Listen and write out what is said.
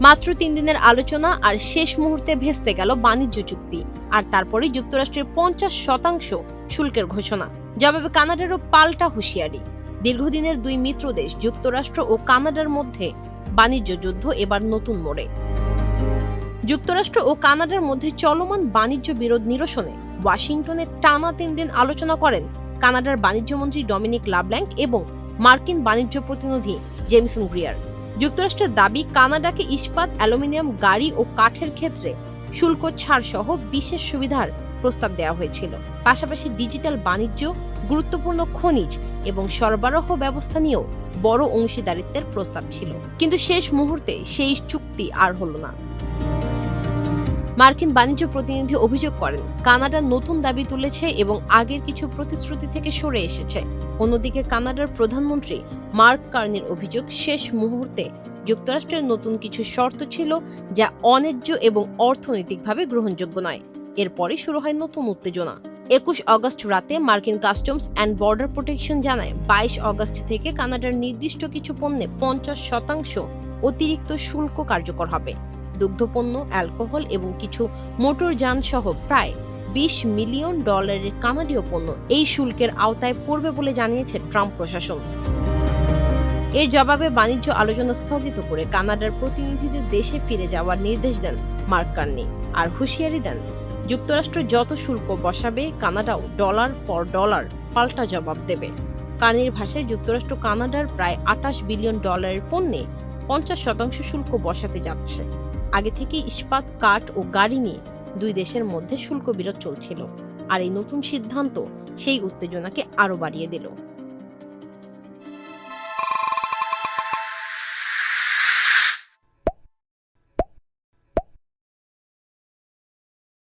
মাত্র 3 দিনের আলোচনা আর শেষ মুহূর্তে ভেস্তে গেল বাণিজ্য চুক্তি, আর তারপরেই যুক্তরাষ্ট্রের 50% শুল্কের ঘোষণা। জবাবে কানাডারও পাল্টা হুঁশিয়ারি। দীর্ঘদিনের দুই মিত্র দেশ যুক্তরাষ্ট্র ও কানাডার মধ্যে বাণিজ্য যুদ্ধ এবার নতুন মোড়ে। যুক্তরাষ্ট্র ও কানাডার মধ্যে চলমান বাণিজ্য বিরোধ নিরসনে ওয়াশিংটনে টানা 3 দিন আলোচনা করেন কানাডার বাণিজ্যমন্ত্রী ডমিনিক লাব্ল্যাঙ্ক এবং মার্কিন বাণিজ্য প্রতিনিধি জেমিসন গ্রিয়ার। যুক্তরাষ্ট্রের দাবি, কানাডাকে ইস্পাত, অ্যালুমিনিয়াম, গাড়ি ও কাঠের ক্ষেত্রে শুল্ক ছাড় সহ বিশেষ সুবিধার প্রস্তাব দেওয়া হয়েছিল। পাশাপাশি ডিজিটাল বাণিজ্য, গুরুত্বপূর্ণ খনিজ এবং সরবরাহ ব্যবস্থা নিয়েও বড় অংশীদারিত্বের প্রস্তাব ছিল। কিন্তু শেষ মুহূর্তে সেই চুক্তি আর হলো না। মার্কিন বাণিজ্য প্রতিনিধি অভিযোগ করেন, কানাডা নতুন দাবি তুলেছে এবং আগের কিছু প্রতিশ্রুতি থেকে সরে এসেছে। অন্যদিকে কানাডার প্রধানমন্ত্রী মার্ক কার্নির অভিযোগ, শেষ মুহূর্তে যুক্তরাষ্ট্রের নতুন কিছু শর্ত ছিল যা অন্যায্য এবং অর্থনৈতিকভাবে গ্রহণযোগ্য নয়। এরপরই শুরু হয় নতুন উত্তেজনা। 21 আগস্ট রাতে মার্কিন কাস্টমস অ্যান্ড বর্ডার প্রোটেকশন জানায়, 22 আগস্ট থেকে কানাডার নির্দিষ্ট কিছু পণ্যে 50% অতিরিক্ত শুল্ক কার্যকর হবে। দুগ্ধপণ্য, অ্যালকোহল এবং কিছু মোটরযান সহ প্রায় $20 মিলিয়ন কানাডীয় পণ্য এই শুল্কের আওতায় পড়বে বলে জানিয়েছে ট্রাম্প প্রশাসন। এর জবাবে বাণিজ্য আলোচনা স্থগিত করে কানাডার প্রতিনিধিদের দেশে ফিরে যাওয়ার নির্দেশ দেন মার্ক কার্নি, আর হুঁশিয়ারি দেন, যুক্তরাষ্ট্র যত শুল্ক বসাবে কানাডাও ডলার ফর ডলার পাল্টা জবাব দেবে। কার্নির ভাষায়, যুক্তরাষ্ট্র কানাডার প্রায় $28 বিলিয়ন পণ্যে 50% শুল্ক বসাতে যাচ্ছে। আগে থেকে ইস্পাত, কাঠ ও গাড়ি নিয়ে দুই দেশের মধ্যে শুল্ক বিরোধ চলছিল, আর এই নতুন সিদ্ধান্ত সেই উত্তেজনাকে আরও বাড়িয়ে দিল।